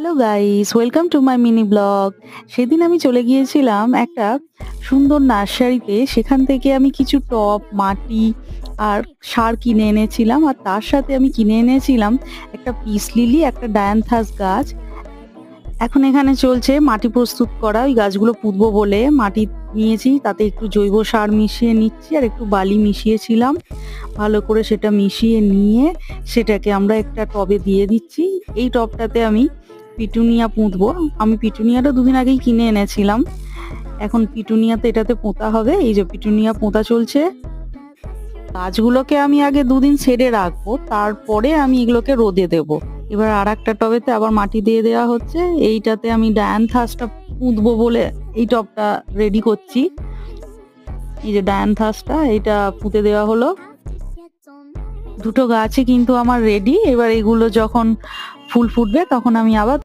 Hello guys, welcome to my mini blog. সেদিন আমি চলে গিয়েছিলাম একটা সুন্দর নার্সারিতে। সেখান থেকে আমি কিছু টব, মাটি আর সার কিনে এনেছিলাম। আর তার সাথে আমি কিনে এনেছিলাম একটা পিস লিলি, একটা ডায়ান্থাস গাছ। এখন এখানে চলছে মাটি প্রস্তুত করা। ওই গাছগুলো পুঁতবো বলে মাটি নিয়েছি, তাতে একটু জৈব সার মিশিয়ে নিচ্ছি আর একটু বালি মিশিয়েছিলাম। ভালো করে সেটা মিশিয়ে নিয়ে সেটাকে আমরা একটা টবে দিয়ে দিচ্ছি। এই টবটাতে আমি পিটুনিয়া পুঁতবো। আমি পিটুনিয়াটা দুদিন আগেই কিনে এনেছিলাম। এখন পিটুনিয়াতে এটাতে পোঁতা হবে। এই যে পিটুনিয়া পোঁতা চলছে। গাছগুলোকে আমি আগে দুদিন ছেড়ে রাখবো, তারপরে আমি এগুলোকে রোদে দেব। এবার আর একটা টবেতে আবার মাটি দিয়ে দেওয়া হচ্ছে। এইটাতে আমি ডায়ান্থাসটা পুঁতবো বলে এই টবটা রেডি করছি। এই যে ডায়ান্থাসটা, এটা পুঁতে দেওয়া হলো। দুটো গাছই কিন্তু আমার রেডি। এবার এগুলো যখন ফুল ফুটবে তখন আমি আবার